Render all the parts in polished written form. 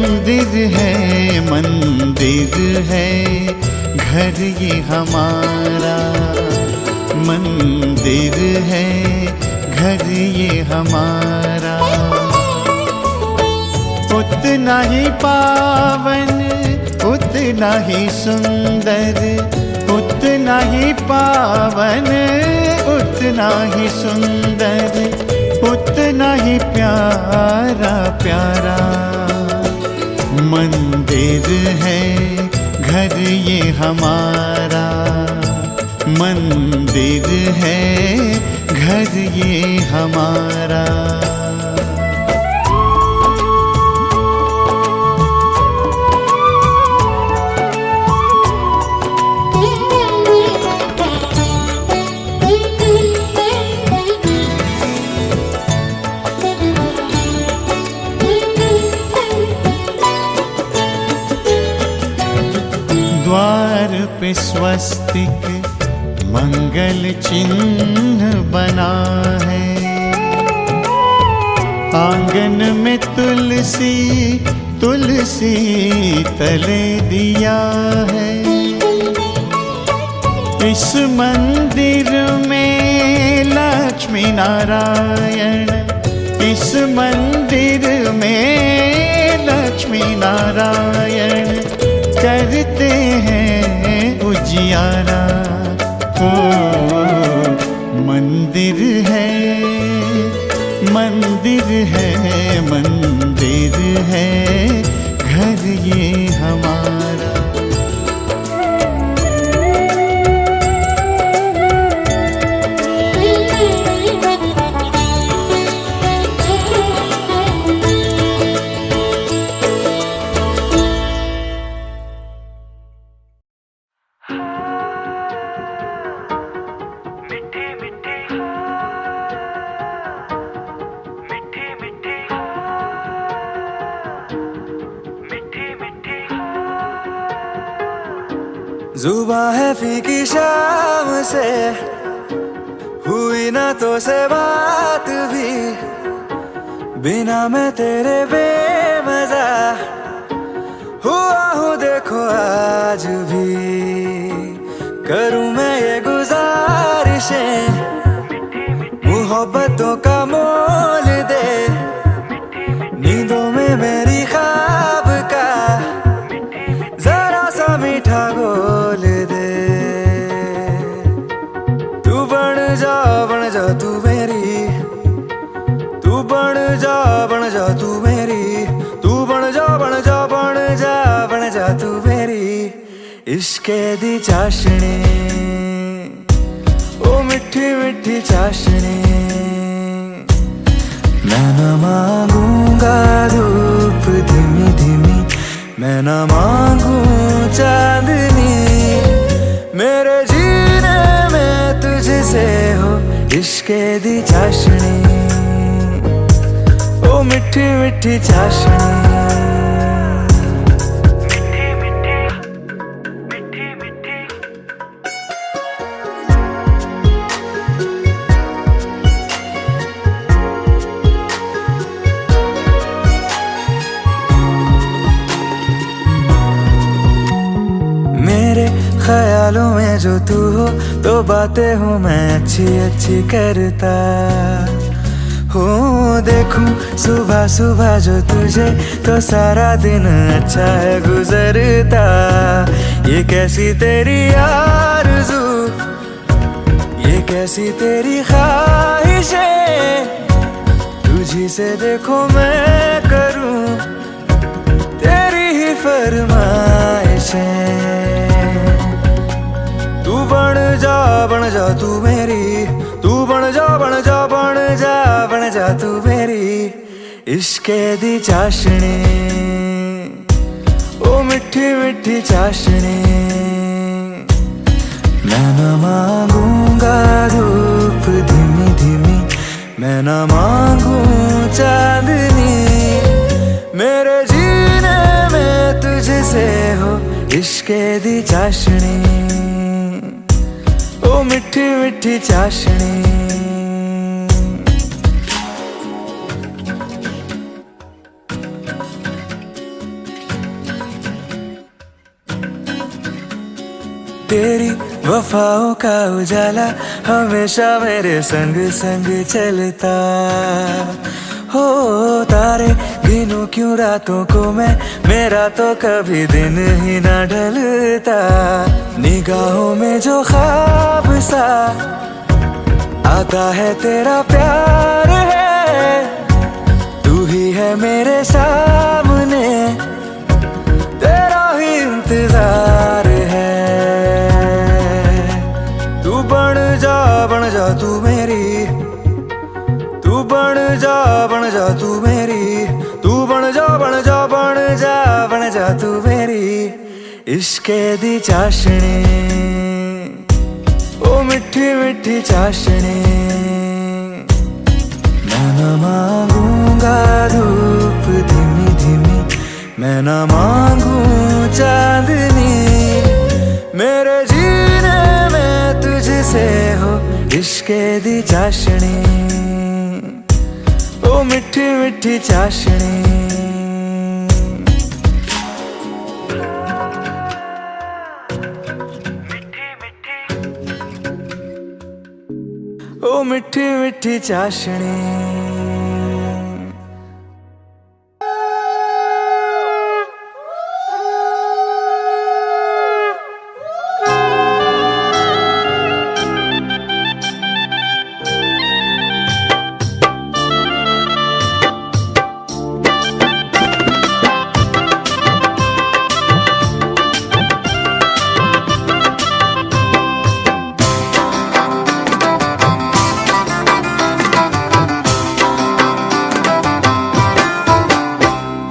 मंदिर है घर ये हमारा, मंदिर है घर ये हमारा। उतना ही पावन उतना ही सुंदर, उतना ही पावन उतना ही सुंदर, उतना ही प्यारा प्यारा। मंदिर है घर ये हमारा, मंदिर है घर ये हमारा। द्वार पे स्वस्तिक मंगल चिन्ह बना है, आंगन में तुलसी तुलसी तले दिया है। इस मंदिर में लक्ष्मी नारायण, इस मंदिर में लक्ष्मी नारायण करते हैं उजियारा। ओ मंदिर है मंदिर है मंदिर है घर ये हमारा। जुबां है फीकी शाम से, हुई ना तो से बात भी, बिना मैं तेरे बेमजा हुआ हूँ देखो आज भी। करूँ मैं ये गुजारिशें मोहब्बतों का मोल दे, नींदों में मेरी ख्वाब का जरा सा मीठा घोल दे। तू बन जा तू मेरी, तू बन जा तू मेरी, तू बन जा तू मेरी। इश्के दी चाशनी ओ मिठी मिठी चाशनी, मैं न मांगूंगा धूप धीमी धीमी, मैं न मांगू चांदनी, मेरे जीने में तुझसे हो इश्के दी चाशनी, ओ मिठी मिठी चाशनी। ख्यालों में जो तू हो तो बातें हूँ मैं अच्छी अच्छी करता हूँ। देखूं सुबह सुबह जो तुझे तो सारा दिन अच्छा है गुजरता। ये कैसी तेरी आरज़ू, ये कैसी तेरी ख्वाहिशें, तुझी से देखो मैं करूँ तेरी ही फरमाइशें। तू बन जा तू मेरी, तू बन जा तू मेरी। इश्के दी चाशनी ओ मिठी मिठी चाशनी, मैं न मांगूंगा धूप धीमी धीमी, मैं न मांगू चांदनी, मेरे जीने में तुझसे हो इश्के दी चाशनी, ओ मिठी मिठी चाशनी। तेरी वफाओं का उजाला हमेशा मेरे संग संग चलता हो। तारे गिनूं क्यों रातों को मैं, मेरा तो कभी दिन ही ना ढलता। निगाहों में जो ख्वाब सा आता है तेरा प्यार है, तू ही है मेरे सामने, तेरा ही इंतजार है। तू बन जा तू मेरी, तू बन जा तू मेरी, तू बन जा तू मेरी इश्के दी चाशनी, ओ मिठी मिठी चाशनी। मैं ना मांगूंगा धूप धीमी धीमी, मैं ना मांगू चांदनी, मेरे जीने में तुझसे हो इश्के दी चाशनी, ओ मिठी मिठी चाशनी। ओ मिठी मिठी चाशनी।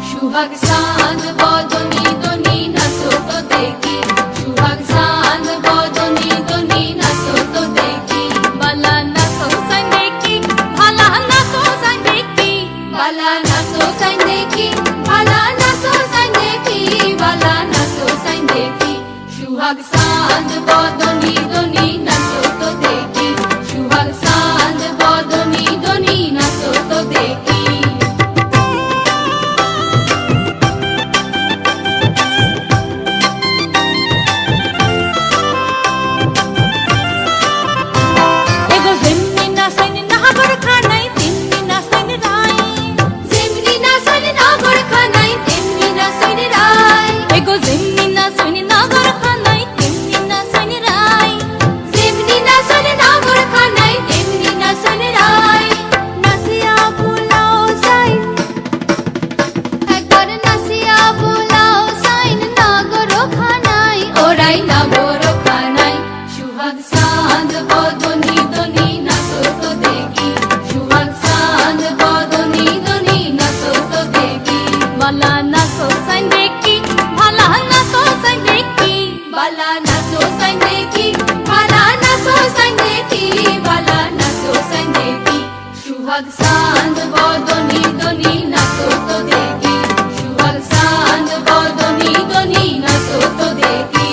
सुहाग साँझ बदनी दनी नाचो तो देखी, सुहाग साँझ बदनी दनी नाचो तो देखी, बाला नाचो साइन देखी, भाला नाचो साइन देखी, बाला नाचो साइन देखी, भाला नाचो साइन देखी, बाला नाचो साइन देखी। सुहाग साँझ बदनी दनी नाचो तो देखी, सुहाग साँझ बदनी दनी नाचो तो देखी। सुहाग साँझ बदनी दनी नाचो तो देखी, सुहाग साँझ बदनी दनी नाचो तो देखी।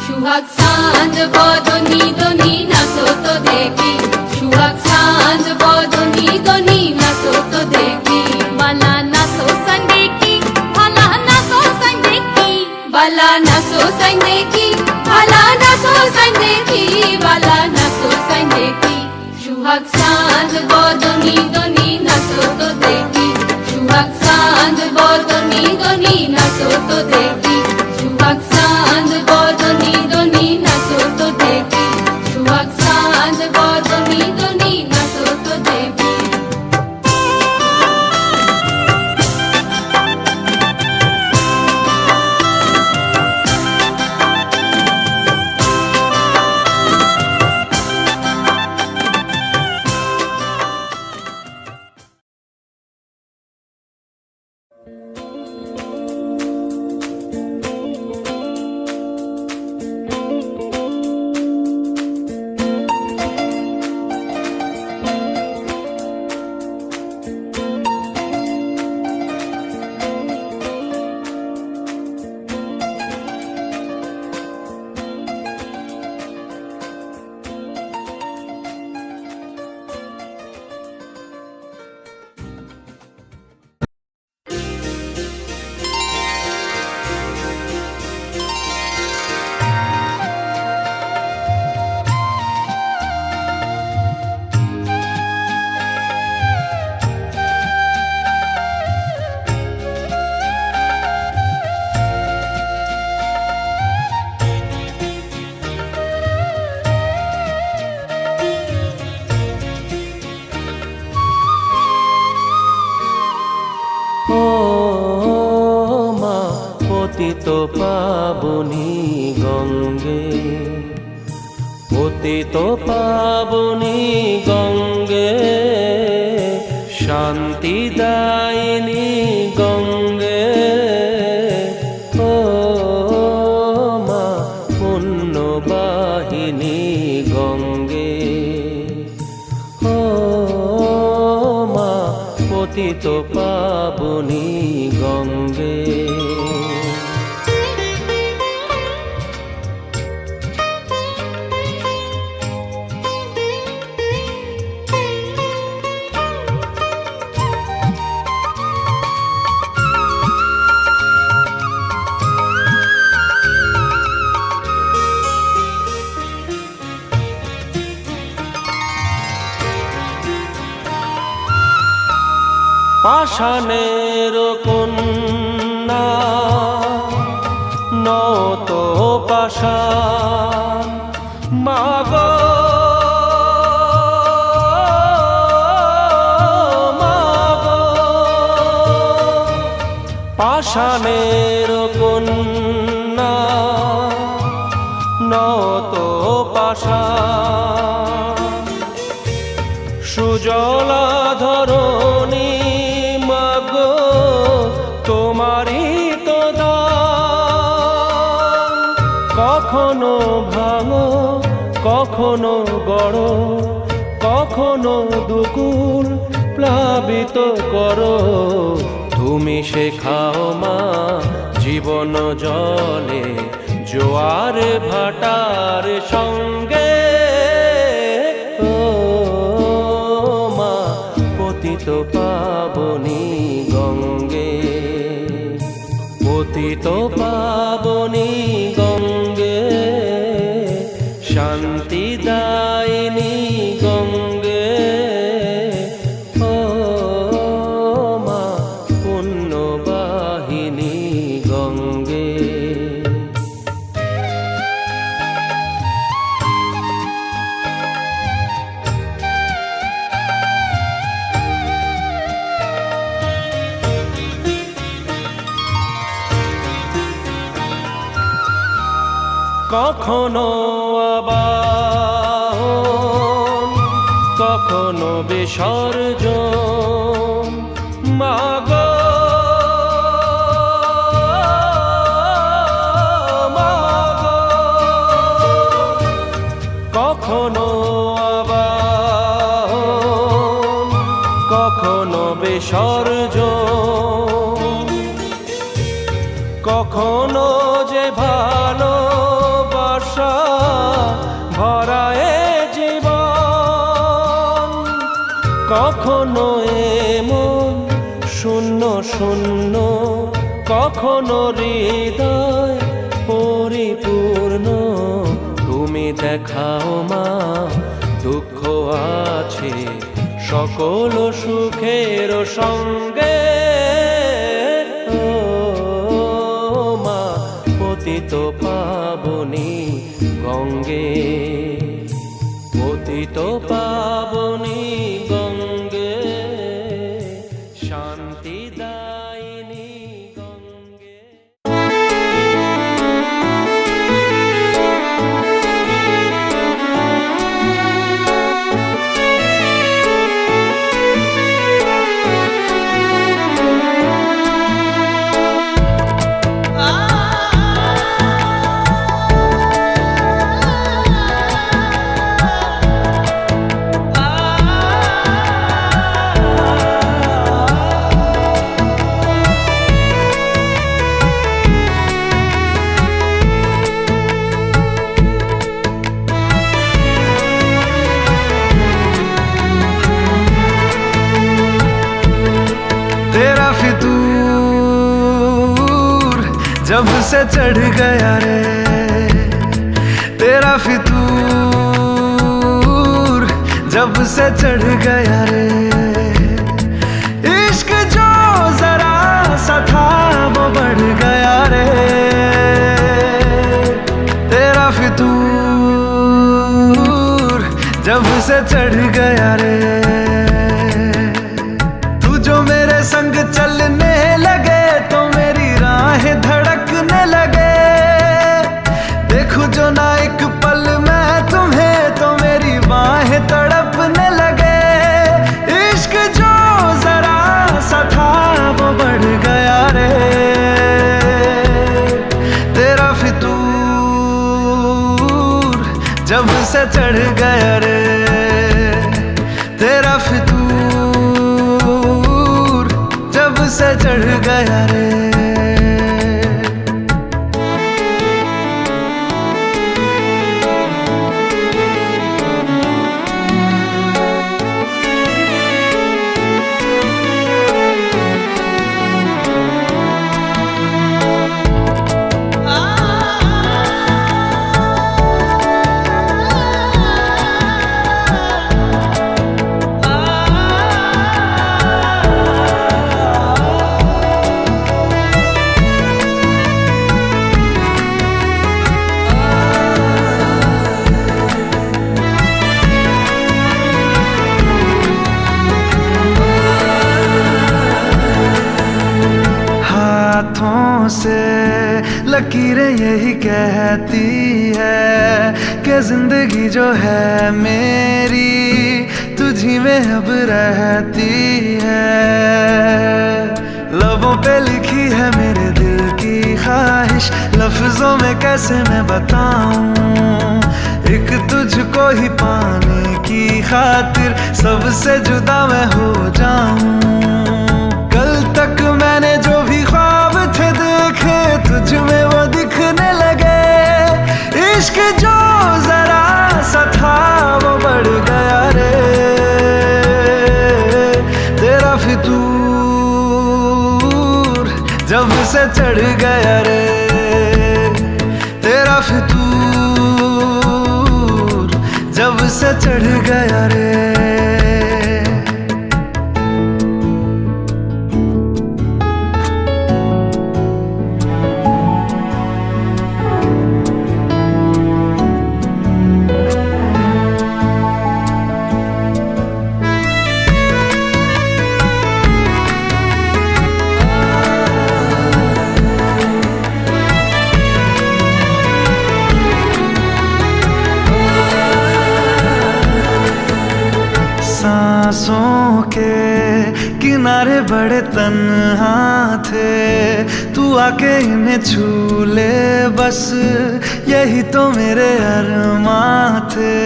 सुहाग साँझ बदनी दनी नाचो तो देखी, सुहाग साँझ बदनी दनी नाचो तो देखी, बाला नाचो साइन देखी, भाला नाचो साइन देखी, बाला नाचो साइन देखी, भाला नाचो साइन देखी, बाला नाचो साइन देखी। सुहाग साँझ बदनी दनी नाचो तो देखी, सुहाग साँझ बदनी दनी नाचो तो देखी, सुहाग साँझ बदनी दनी नाचो तो देखी, सुहाग साँझ बदनी दनी नाचो तो देखी। ও মা পতিত পাবনী গঙ্গে, পতিত পাবনী গঙ্গে, শান্তিদায়িনী গঙ্গে। ও মা পুণ্যবাহিনী গঙ্গে, ও মা পতিত পাবনী গঙ্গে। পাষাণের কন্যা নত পাষাণ, মাগো মাগো, পাষাণের কন্যা নত পাষাণ, সুজলা ধরণী তোমারই তো দান। কখনো ভাঙো কখনো গড়ো, কখনো দুকুল প্লাবিত করো, তুমি শেখাও মা জীবন জলে জোয়ার ভাটার সঙ্গে। ও মা পতিত পাবনী গঙ্গে, পতিত পাবনী গঙ্গে, শান্তিদায়িনী গঙ্গে। ও মা পুণ্যবাহিনী গঙ্গে। কখনো আবাহন কখনো বিসর্জন, মাগো মাগো, কখনো আবাহন কখনো বিসর্জন, কখনো যে ভালো ভরায় জীবন, কখনো এমন শূন্য শূন্য, কখনো হৃদয় পরিপূর্ণ। তুমি দেখাও মা দুঃখ আছে সকল সুখের সঙ্গে। ও মা পতিত পাবনী গঙ্গে, পতিত পাবনী গঙ্গে, শান্তিদায়িনী গঙ্গে। जब से चढ़ गया रे तेरा फितूर, जब से चढ़ गया रे इश्क जो जरा सा था वो बढ़ गया रे तेरा फितूर, जब से चढ़ गया रे। तू जो मेरे संग चलने लगे तो मेरी राहें धड़कने लगे, देखूं जो ना एक पल मैं तुम्हें तो मेरी बाहें तड़पने लगे। इश्क जो जरा सा था वो बढ़ गया रे तेरा फितूर, जब से चढ़ गया रे तेरा फितूर, जब से चढ़ गया रे। हाथों से लकीरें यही कहती है कि जिंदगी जो है मेरी तुझी में अब रहती है। लबों पे लिखी है मेरे दिल की ख्वाहिश, लफ्जों में कैसे मैं बताऊं, एक तुझको ही पाने की खातिर सबसे जुदा मैं हो जाऊं। कल तक मैंने जो भी ख्वाब थे देखे तुझ में वो दिखने लगे। इश्क जो जरा सा था वो बढ़ गया रे तेरा फितूर, जब से चढ़ गया रे तेरा फितूर, जब से चढ़ गया रे। सांसों के किनारे बड़े तन्हा थे, तू आके इन्हें छू ले बस यही तो मेरे अरमां थे।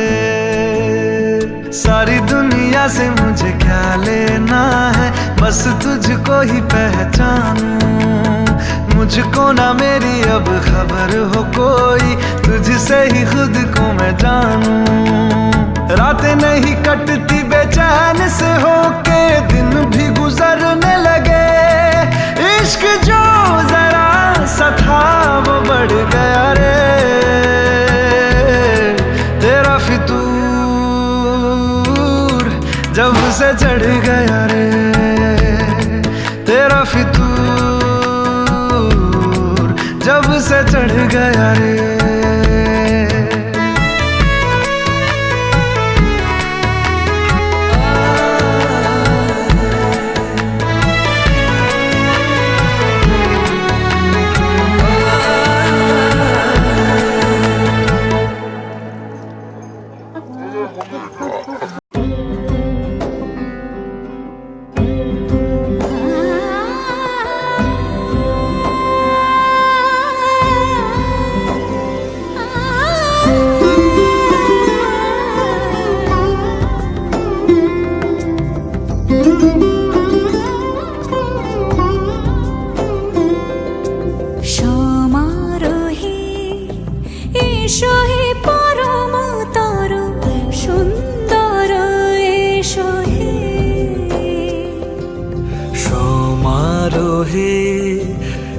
सारी दुनिया से मुझे क्या लेना है, बस तुझको ही पहचानूं। मुझको ना मेरी अब खबर हो कोई, तुझसे ही खुद को मैं जानूं। रातें नहीं कटती बेचैन से होके, दिन भी गुजरने लगे। इश्क जो जरा सा था वो बढ़ गया रे तेरा फितूर, जब से चढ़ गया रे तेरा फितूर, जब से चढ़ गया रे।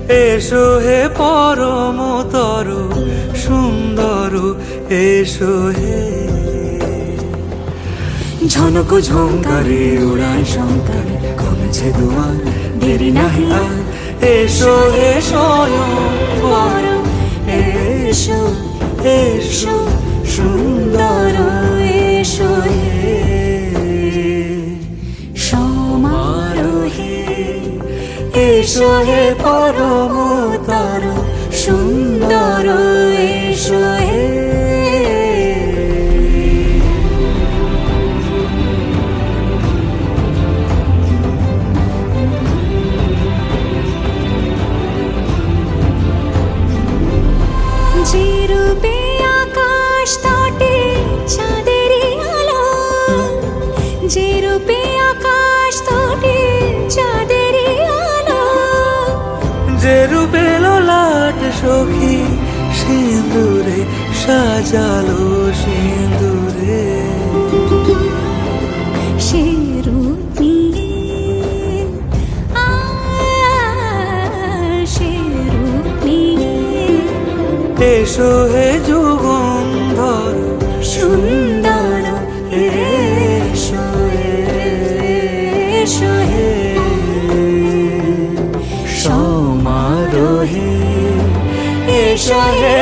এসো হে পরমতর সুন্দর, এসো হে। ঝনক ঝঙ্কারে উড়ায় শঙ্কারে কমেছে দুয়ার, দেরি নাহি আর। এসো হে স্বয়ং বর, এসো এসো সুন্দর, এসো হে সমারোহে। এসো হে পরমতর সুন্দর, এসো হে। যে রূপে আকাশ তটে চাঁদেরই আলো, যে রূপে আকাশ তটে চাঁদেরই আলো, যে রূপে ললাট সখী সিঁদুরে সাজালো সিঁদুরে। সে রূপ নিয়ে সে রূপ নিয়ে এসো হে যুগন্ধর সুন্দর, এসো এসো হে সমারোহে। এসো হে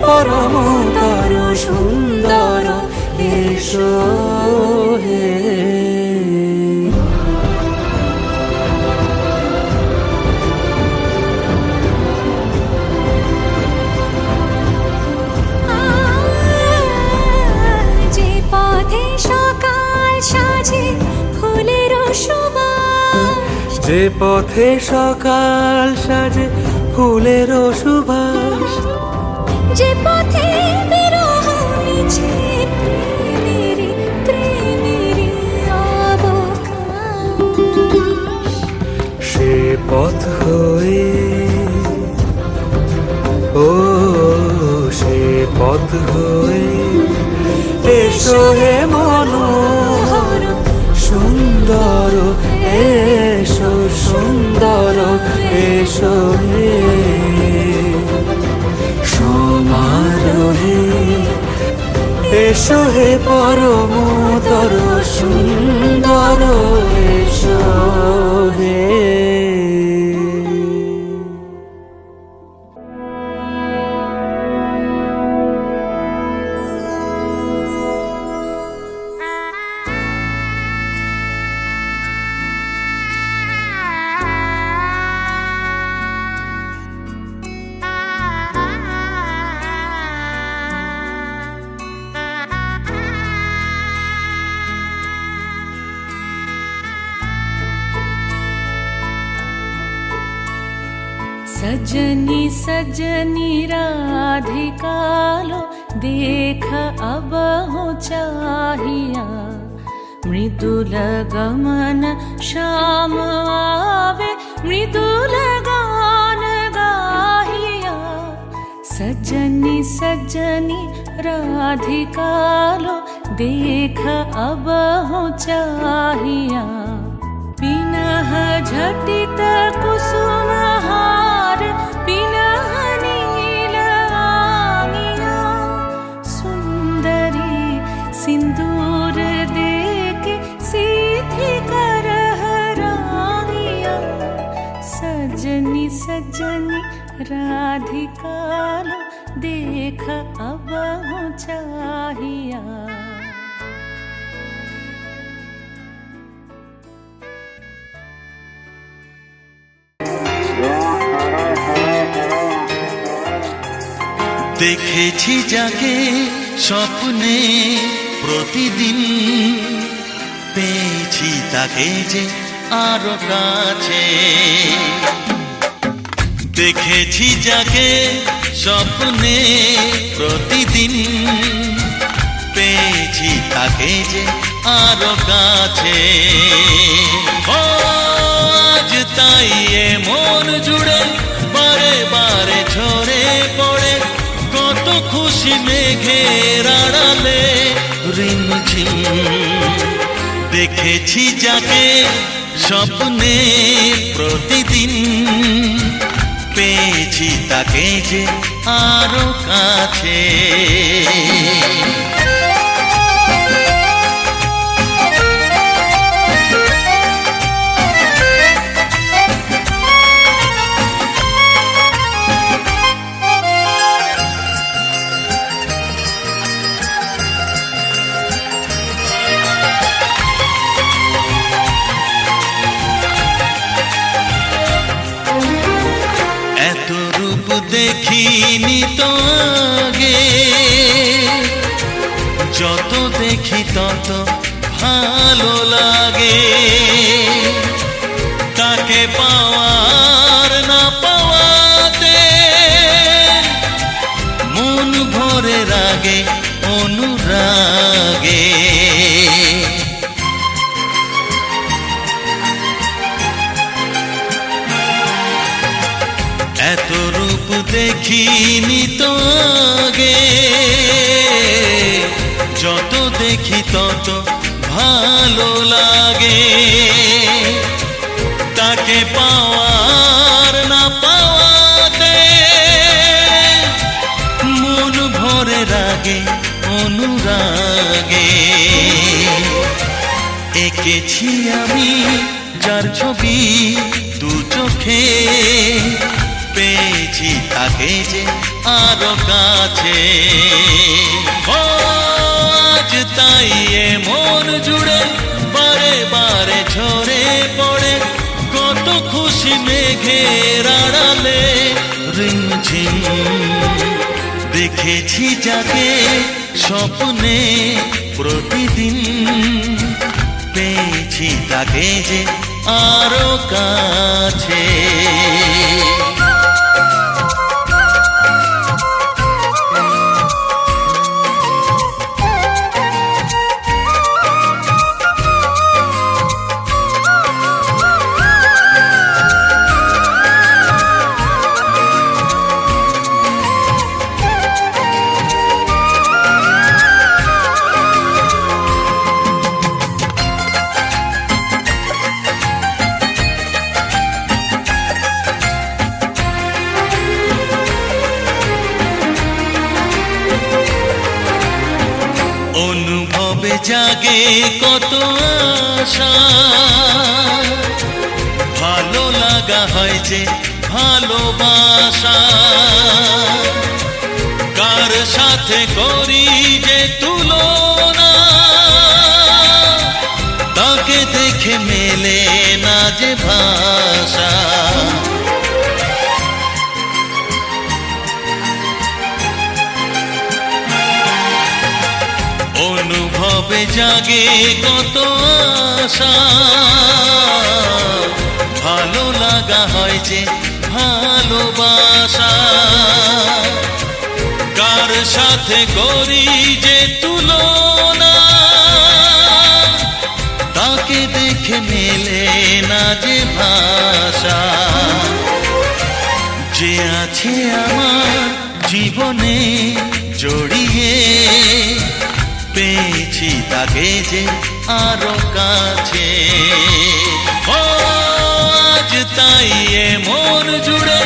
পরমতর সুন্দর, এসো হে। যে পথে সকাল সাজে ফুলের সুবাস, যে পথে সকাল সাজে ফুলের সুবাস, যে পথে বিরহ মিছে প্রেমেরই প্রেমেরই অবকাশ, সে পথ হয়ে ও সে পথ হয়ে। এসো হে মনোহর সুন্দর, এসো সুন্দর, এসো হে সমারোহে। এসো হে পরমতর সুন্দর, এসো হে। सजनी सजनी राधिकालो देख अब हो चाहिया, मृदुल गमन श्याम आवे मृदुल गान गाहिया। सजनी सजनी राधिकालो देख अब हो चाहिया, पिनह झटित कुसुम हार पिनह नील आंगिया, सुंदरी सिंदूर देके सीधी करह रानिया। सजनी सजनी राधिकालो देख अब हो चाहिया। দেখেছি যাকে স্বপ্নে প্রতিদিন, পেয়েছি তাকে যে আরো কাছে। দেখেছি যাকে স্বপ্নে প্রতিদিন, পেয়েছি তাকে যে আরো কাছে। ও আজ তাই এ মন জুড়ে বারে বারে ঝরে পড়ে, কত খুশি মেঘের আড়ালে রিমঝিম। দেখেছি যাকে স্বপ্নে প্রতিদিন, পেয়েছি তাকে যে আরো কাছে। এত রূপ দেখিনি তো আগে, যত দেখি তত ভালো লাগে। তাকে পাওয়ার না পাওয়াতে মন ভরে রাগে অনুরাগে। এত রূপ দেখিনি তো আগে, যত দেখি তত ভালো লাগে। তাকে পাওয়ার না পাওয়াতে মন ভরে রাগে অনুরাগে। এঁকেছি আমি যার ছবি দু চোখে, পেয়েছি তাকে যে আরো কাছে। ও আজ তাই এ মন জুড়ে বারে বারে ঝরে পড়ে, কত খুশি মেঘের আড়ালে রিমঝিম। দেখেছি যাকে স্বপ্নে প্রতিদিন, পেয়েছি তাকে যে আরো কাছে। অনুভবে জাগে কত আশা, ভালো লাগা হয় যে ভালোবাসা। কার সাথে করি যে তুলনা, তাকে দেখে মেলে না যে ভাষা। অনুভবে জাগে কত আশা, ভালো লাগা হয় যে ভালোবাসা। কার সাথে করি যে তুলনা, তাকে দেখে মেলে না যে ভাষা। যে আছে আমার জীবনে জড়িয়ে, পেয়েছি তাকে যে আরো কাছে। ও আজ তাই এ মন জুড়ে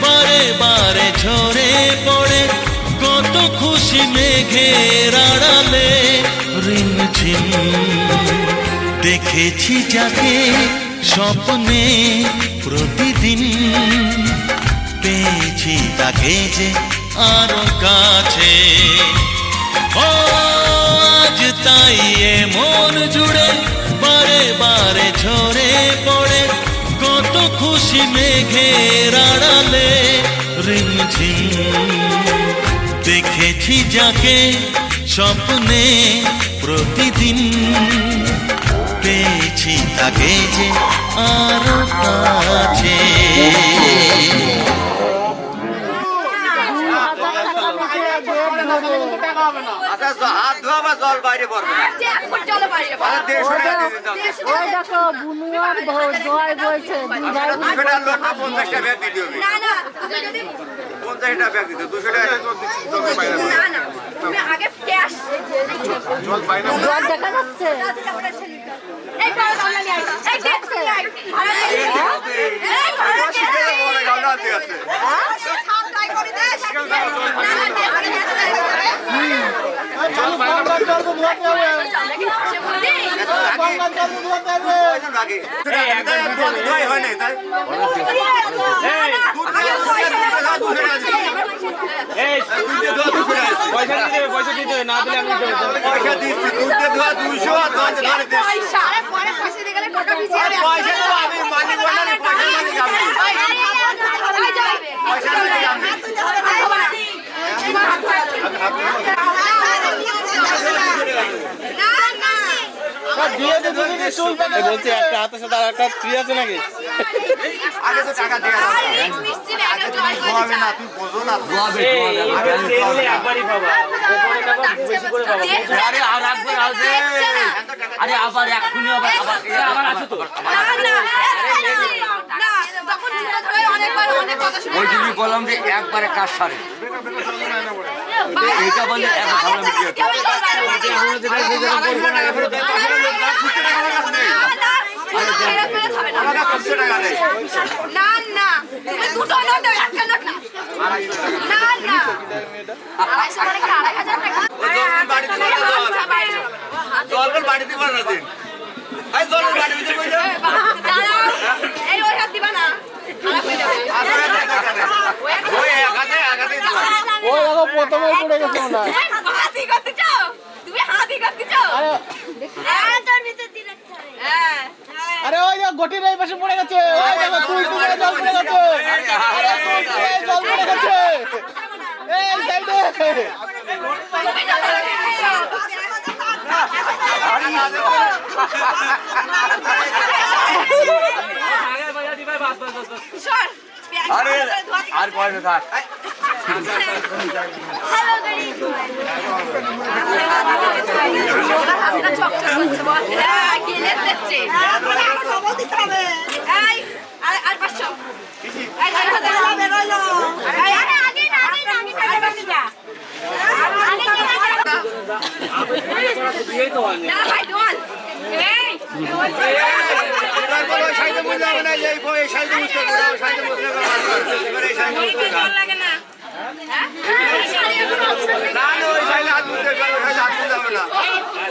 বারে বারে ঝরে পড়ে, কত খুশি মেঘের আড়ালে রিমঝিম। দেখেছি যাকে স্বপ্নে প্রতিদিন, পেয়েছি তাকে যে আরো কাছে। ও আজ তাই এ মন জুড়ে বারে বারে ঝরে পড়ে, কত খুশি মেঘের আড়ালে রিমঝিম। দেখেছি যাকে স্বপ্নে প্রতিদিন, পেয়েছি তাকে যে আরো কাছে। হাত ধোয়া বা জল বাইরে পড়বে না। ওই দেখো বুনুয়ার জয় বলছে 200 টাকা লোড না 50 টাকা ব্যাগ দিতে হবে। না না তুমি যদি 50 টাকা ব্যাগ দিতে 200 টাকা না না তুমি আগে ক্যাশ জল বাইরে জল দেখা যাচ্ছে এই বড় গামলা নিয়ে আই এই দেখতে আই ভাড়া দিয়ে এই ভাড়া দিয়ে বড় গামলা দিয়ে আছে। পয়সা দিতে না দিলে আমি পয়সা দিচ্ছি, দুধে ধোয়া 200 আর দোকানে ধরে পয়সা দেবো আমি, মালিক বানালে পয়সা মালিক আমি। পয়সা মালিক আমি। বলছি একটা হাতের সাথে আর একটা ফ্রি আছে নাকি? আগে তো টাকা দিয়ে ধোয়াবে না, তুই বোঝো না। একবারই পাবা, ওপরে টাকা বেশি করে পাবা। আরে আর একবার আসবে, আরে আবার এক্ষুনি আবার আমার আছে তো। ওই জন্যই বললাম যে একবারে কাজ সারে, এইটা বললে একবার বাড়িতে পারে না দিন জলের বাড়ি ভিতরে প্রথমে পড়ে গেছে না। আরে ওই গটির এই পাশে পড়ে গেছে, ওই দেখো তুই জল পড়ে গেছে, আরে তুই জল পড়ে গেছে এই সাইডে। আরে আর পয়সা থাক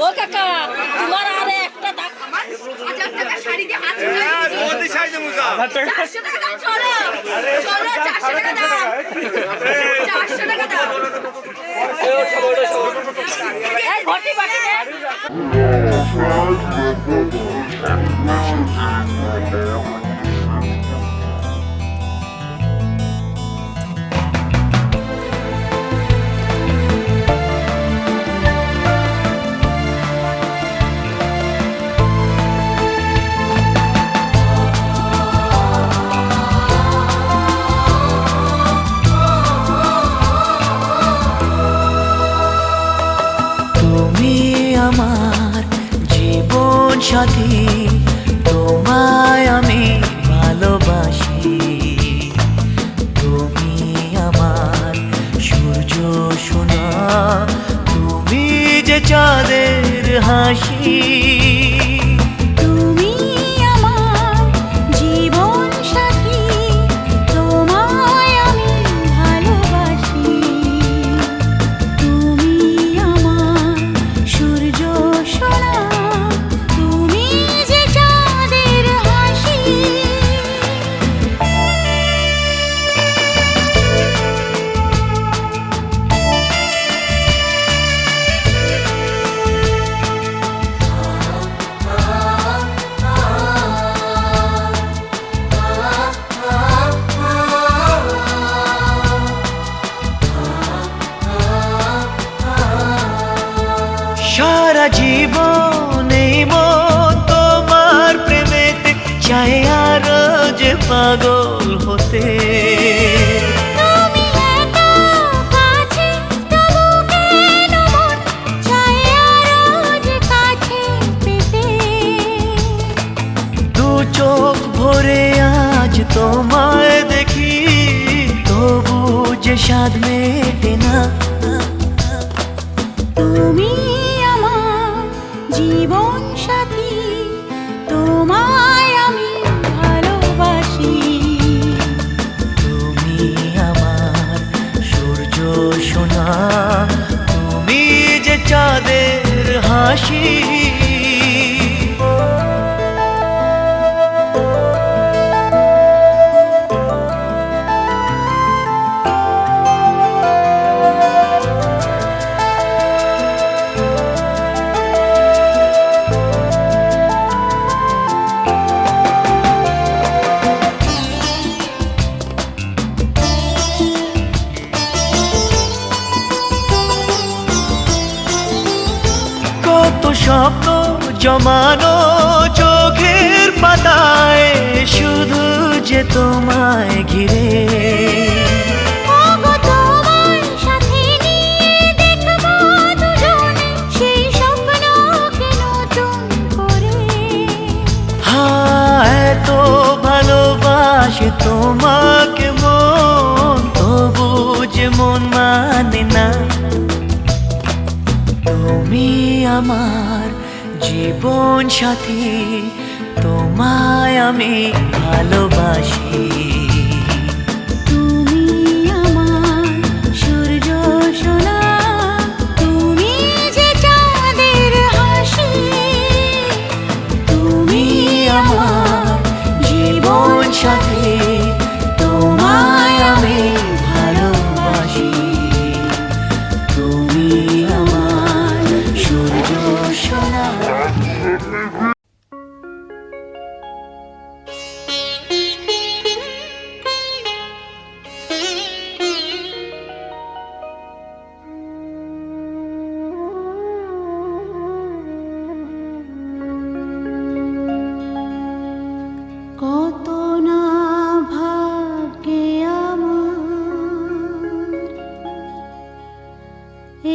ও কাকা তোমার আরে একটা দাগ শাড়ি দিয়ে হাত ঘটি বাটি আমার জীবন সাথী, তোমায় আমি ভালোবাসি। তুমি আমার সূর্য সোনা, তুমি যে চাঁদের হাসি। তুমি আমার জীবন সাথী, তোমায় আমি ভালোবাসি। তুমি আমার সূর্য সোনা, তুমি যে চাঁদের হাসি। সারা জীবন এই মন তোমার প্রেমেতে চাই আরো যে পাগল হতে। তুমি এত কাছে তবু কেন মন চায় আরো যে কাছে পেতে। দু চোখ ভরে আজ তোমায় দেখি, তবু যে স্বাদ মেটে না। তুমি আমার জীবন সাথী, তোমায় আমি ভালোবাসি। তুমি স্বপ্ন জমানো চোখের পাতায় শুধু যে তোমায় ঘিরে। ওগো তোমার সাথে নিয়ে দেখবো দুজনে সেই স্বপ্নকে নতুন করে। এত ভালোবাসে তোমাকে মন, তবু যে মন মানে না। তুমি আমার জীবন সাথী, তোমায় আমি ভালোবাসি। তুমি আমার সূর্য সোনা, তুমি যে চাঁদের হাসি। তুমি আমার জীবন সাথী, তোমায় আমি ভালোবাসি। তুমি আমার সূর্য সোনা। কত না ভাগ্যে আমার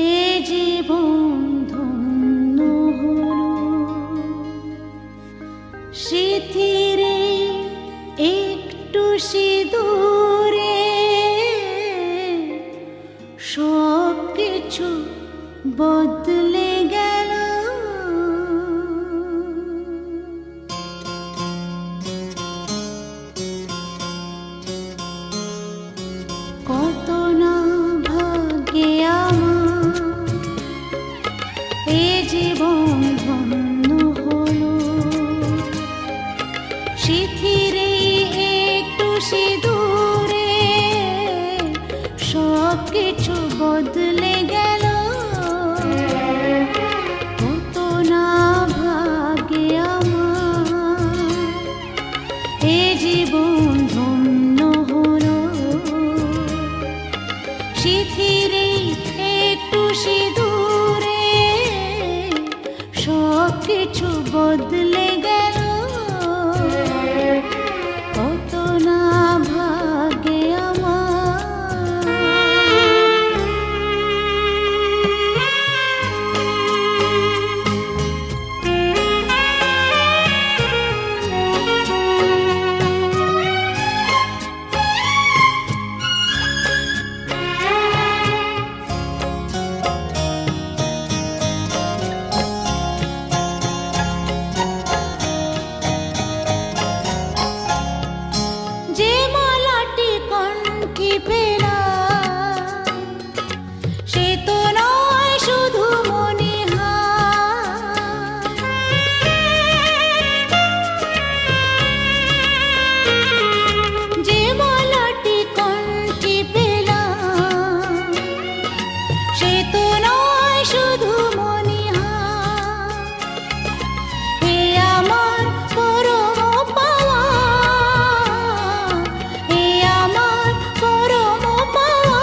এ জীবন ধন্য হলো। স্মৃতির একটু সিঁদুরে সব কিছু বদলে গেল। কত না ভাগ্যে আমার এ জীবন ধন্য হলো। স্মৃতির একটু সিঁদুরে সব কিছু বদলে গেল। কত না ভাগ্যে আমার এ জীবন ধন্য হলো। স্মৃতির একটু সিঁদুরে সব কিছু বদলে গেল। কত না ভাগ্যে আমার। যে মালাটি কণ্ঠে পেলাম সে তো নয় শুধু মনে হয়। যে মালাটি কণ্ঠে পেলাম সে তো নয় শুধু মনে হয়। হে আমার পরম পাওয়া, হে আমার পরম পাওয়া,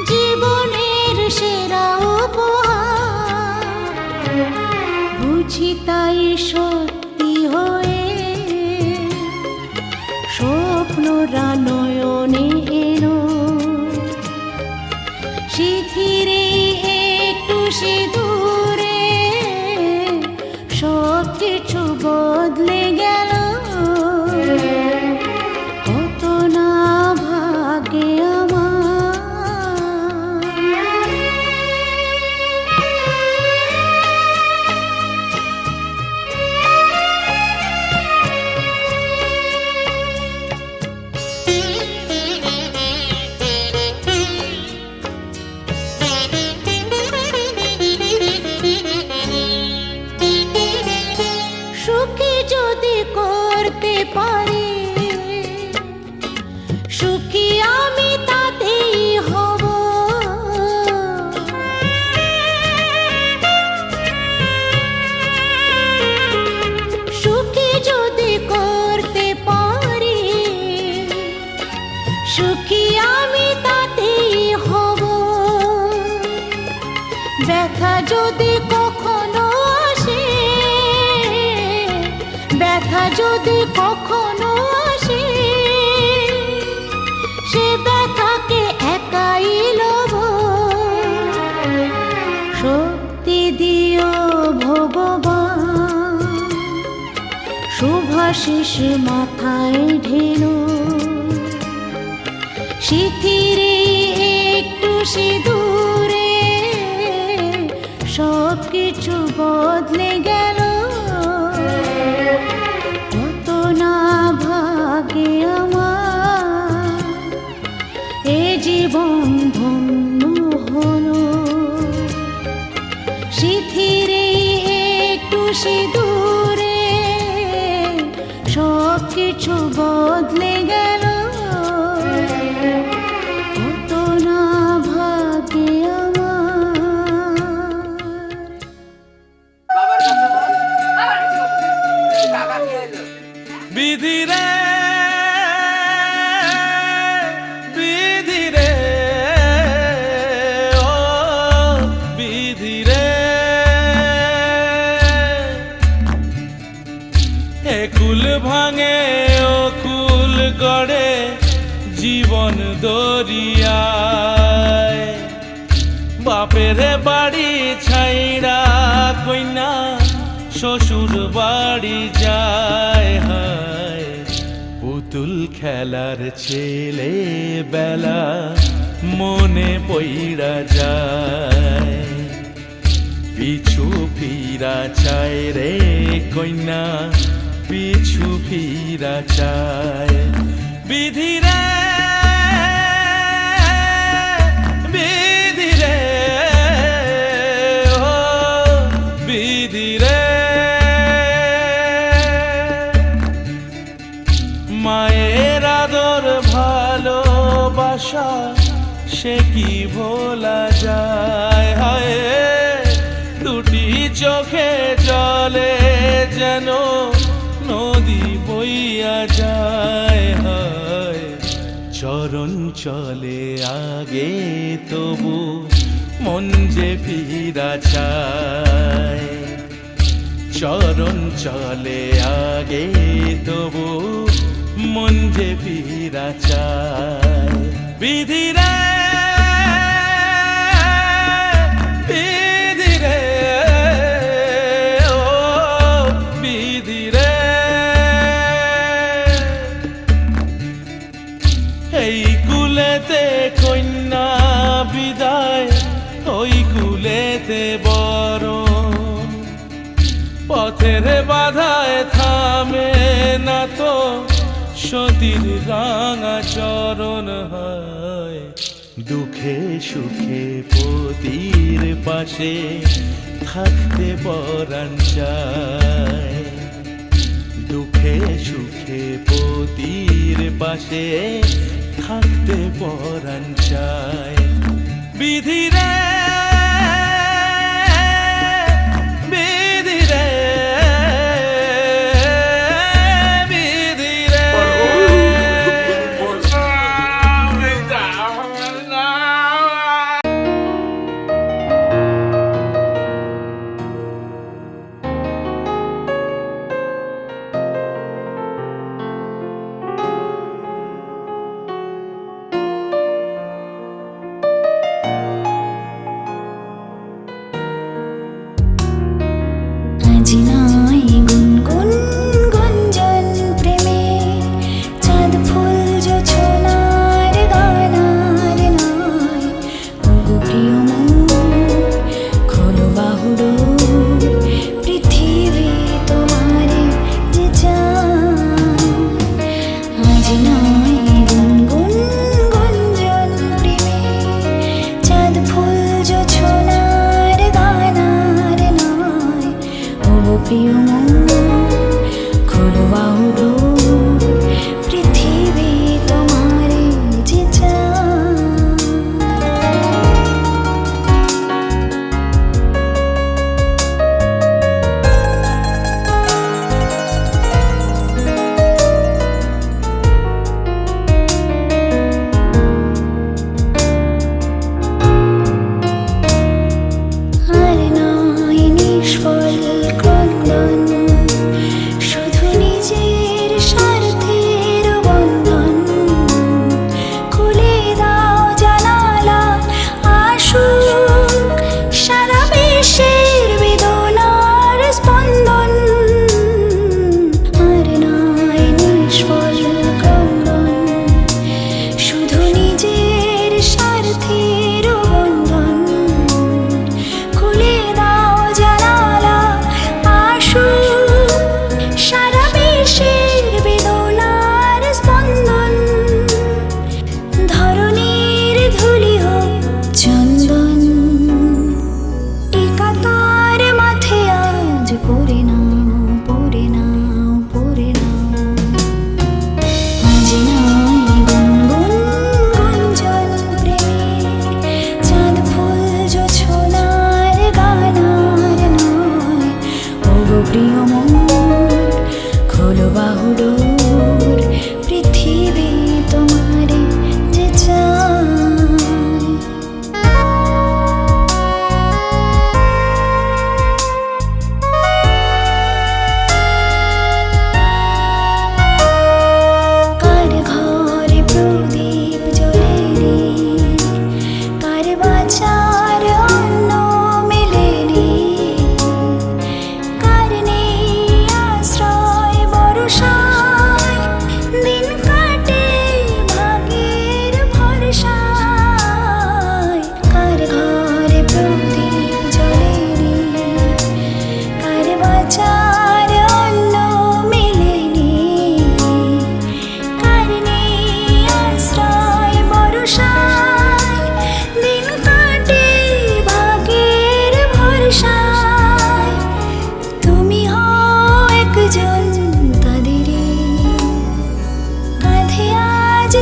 জীবনের সেরা উপহার। বুঝি তাই সত্যি হয়ে স্বপ্নরা নয়নে এলো। স্মৃতির একটু সিঁদুরে সব কিছু বদলে গেল। কত না ভাগ্যে আমার। সুখী যদি করতে পারি, সুখী আমি তাতেই হব। সুখী যদি করতে পারি, সুখী আমি তাতেই হব। ব্যথা যদি আশিস মাথায় ঢেলো শিথিরে একটু সিঁদুরে সব কিছু বদলে গেল কত না ভাগে আমার এ জীবন ধন্য হলো শিথিরে একটু সিঁদুরে সব কিছু বদলে গেল কত না ভাগে আমার বিধি রে বিধি রে ও বিধি রে এ কুল ভাঙে ও কুল গড়ে জীবন দরিয়ায় বাপের বাড়ি ছাইড়া কইনা শ্বশুর বাড়ি যায় হায় পুতুল খেলার ছেলে বেলা মনে পইড়া যায় পিছু ফিরা চায় রে কইনা পিছু ফিরা চায় বিধি রে বিধি রে ও বিধি রে মায়ের আদর ভালোবাসা সে কি ভোলা যায় হায় দুটি চোখে জলে যেন নদী বইয়া যায় হায় চরণ চলে আগে তবু মন যে ফিরা চায় চরণ চলে আগে তবু মন যে ফিরা চায় বিধি রে বিধি রে ও বিধি রে এই কুলেতে কন্যা বিদায় ওই কুলেতে বরণ পথের বাধায় থামে না তো সতীর রাঙা চরণ হয় দুঃখে সুখে পতির পাশে থাকতে পরাণ চায় দুঃখে সুখে পতির পাশে থাকতে পরাণ চায় বিধি রে বিধি রে বিধি রে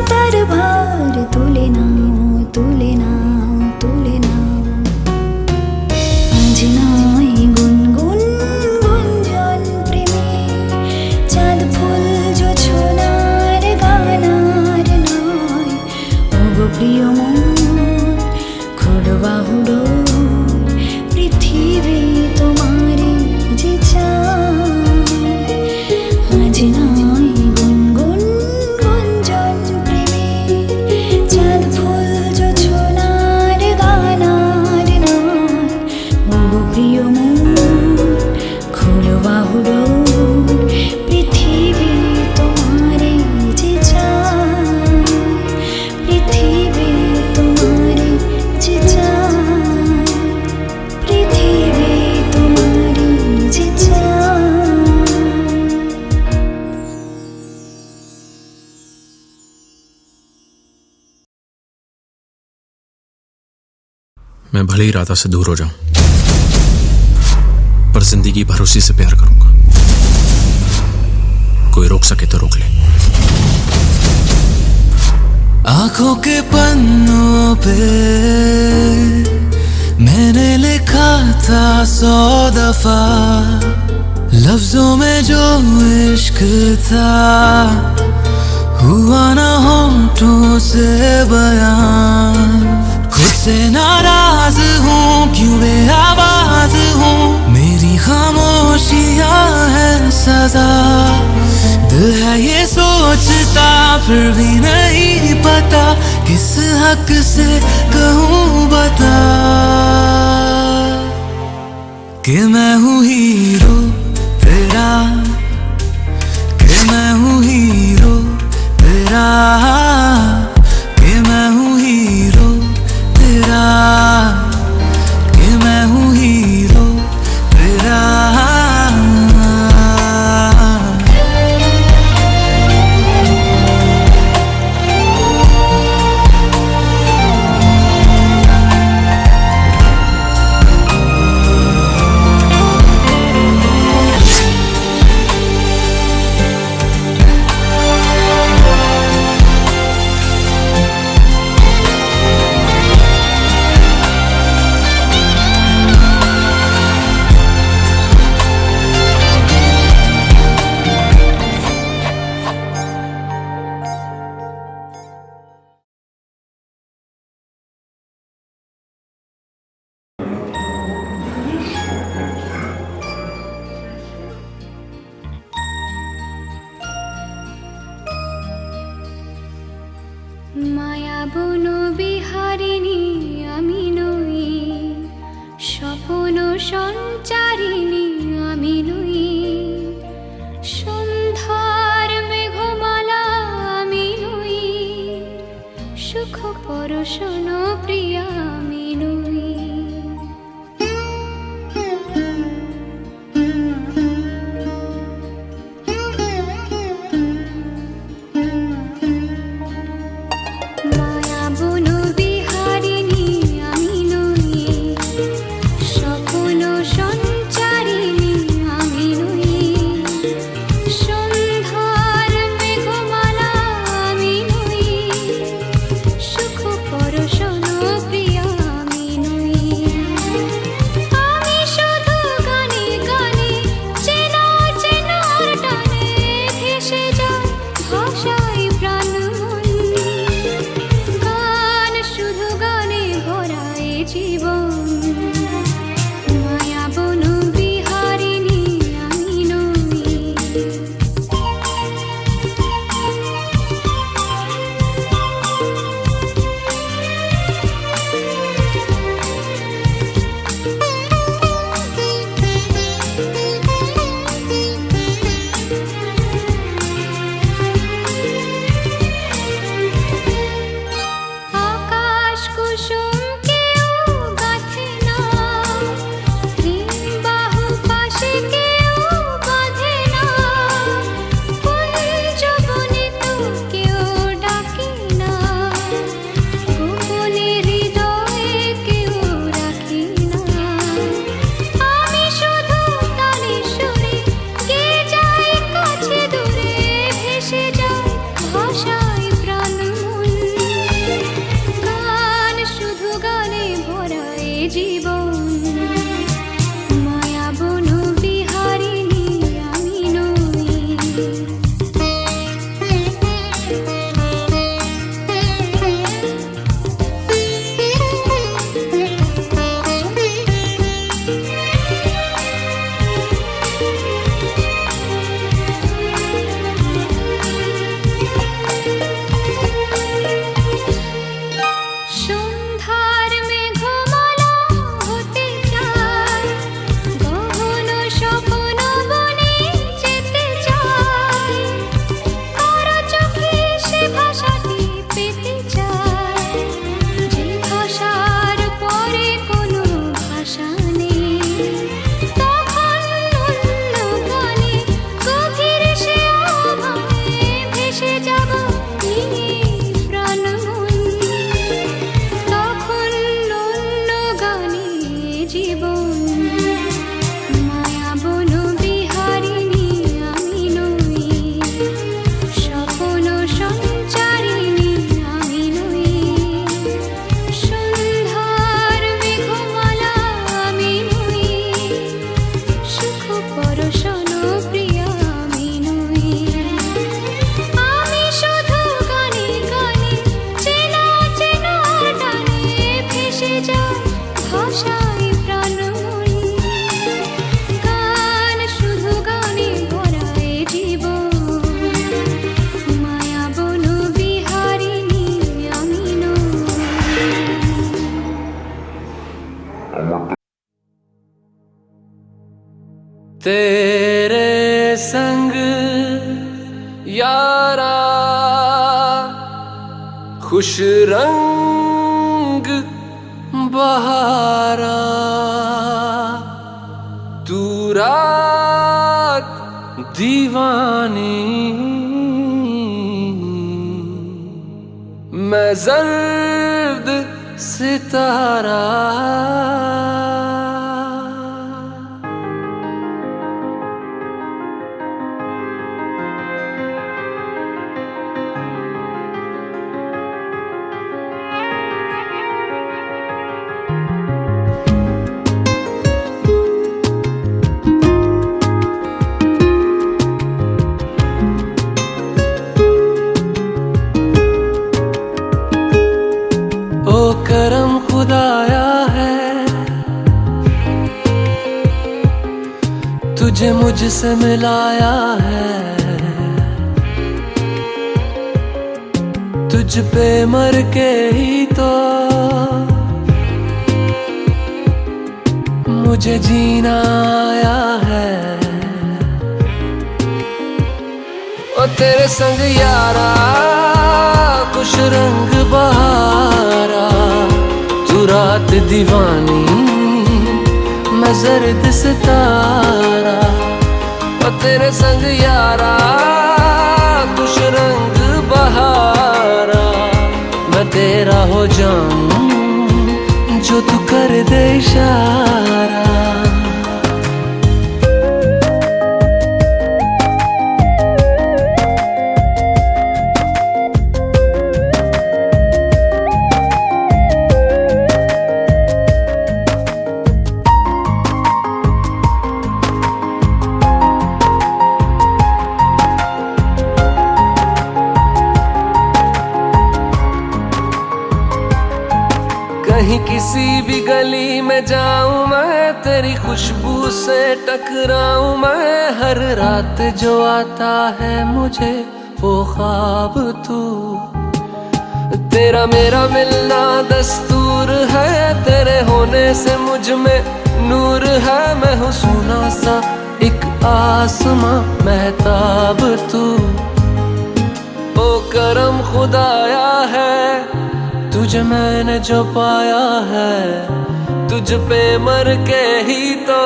তার ভার তুলে নাও তুলে নাও তুলে নাও আজ নয় গুনগুন গুঞ্জন প্রেমে চাঁদ ফুল জোছনার গানার নয় ওগো প্রিয় মন খোলো বাহু ডোর পৃথিবী তোমারে যে চায় আজ নয় গুনগুন গুঞ্জন প্রেমে চাঁদ ফুল জোছনার গানার নয় ওগো প্রিয় মন খোলো বাহু ডোর পৃথিবী তোমারে যে চায় পৃথিবী তোমারে যে চায় পৃথিবী তোমারে যে চায় मैं भले ही राधा से दूर हो जाऊं, पर जिंदगी भर उसी से प्यार करूंगा। कोई रोक सके तो रोक ले। आंखों के पन्नों पे मैंने लिखा था 100 दफा लफ्जों में जो इश्क था हुआ ना होठों से बयान। खुद से नाराज हूँ क्यों बेआवाज हूँ मेरी खामोशियाँ है सजा। दिल है ये सोचता फिर भी नहीं पता किस हक से कहूँ बता कि मैं हूँ हीरो तेरा कि मैं हूँ हीरो तेरा कि मैं हूँ हीरो तेरा कि मैं हूँ हीरो तेरा। মায়া বন বিহারিণী আমি নই স্বপ্ন সঞ্চারিণী আমি নই সন্ধ্যার মেঘমালা আমি নই সুখ পরশন প্রিয়া আমি নই। মায়া বন বিহারিণী আমি নই স্বপ্ন সঞ্চারিণী আমি নই সন্ধ্যার মেঘমালা আমি নই সুখ পরশ तेरे संग यारा खुश रंग बहारा, तू रात दीवानी, मैं जर्द सितारा। ओ करम खुदाया है, तुझे मुझसे मिलाया है, तुझ पे मर के ही तो मुझे जीना आया है। ओ तेरे संग यारा खुश रंग बहारा, तू रात दीवानी, मैं जर्द सितारा। ओ तेरे संग यारा खुश रंग बहारा, मैं तेरा हो जाऊं जो तू कर दे इशारा। कहीं किसी भी गली में जाऊं मैं, तेरी खुशबू से टकराऊं मैं, हर रात जो आता है मुझे वो ख्वाब तू। तेरा मेरा मिलना दस्तूर है, तेरे होने से मुझ में नूर है, मैं हूँ सोना सा एक आसमां महताब तू। ओ करम खुदाया है, तुझे मैंने जो पाया है, तुझ पे मर के ही तो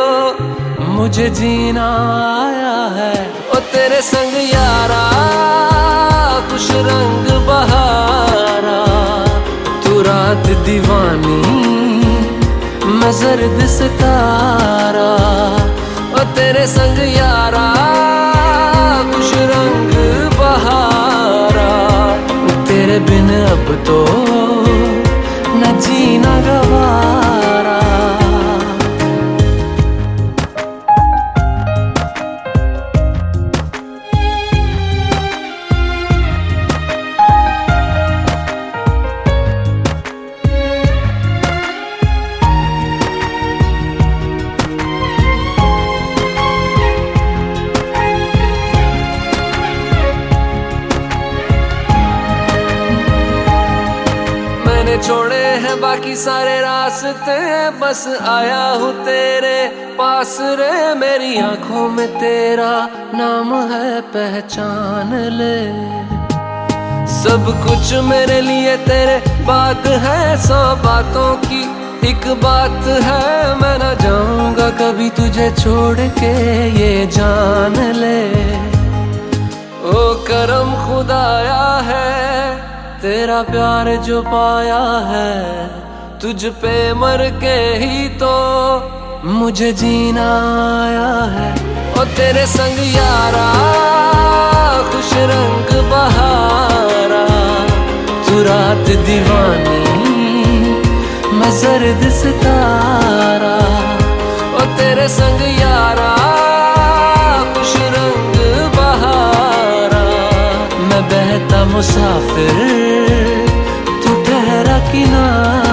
मुझे जीना आया है। ओ तेरे संग यारा खुश रंग बहारा, तू रात दीवानी, मैं जर्द सितारा। ओ तेरे संग यारा खुश रंग बहारा, तेरे बिन अब तो न जीना गवारा। छोड़े हैं बाकी सारे रास्ते, बस आया हूँ तेरे पास रे, मेरी आंखों में तेरा नाम है पहचान ले। सब कुछ मेरे लिए तेरे बात है, 100 बातों की एक बात है, मैं ना जाऊंगा कभी तुझे छोड़ के ये जान ले। ओ करम खुदाया है, तेरा प्यार जो पाया है, तुझ पे मर के ही तो मुझे जीना आया है। ओ तेरे संग यारा खुश रंग बहारा, तू रात दीवानी, मैं जर्द सितारा। ओ तेरे संग यारा खुश रंग बहारा, मैं बहता मुसाफिर, तू ठहरा किनारा।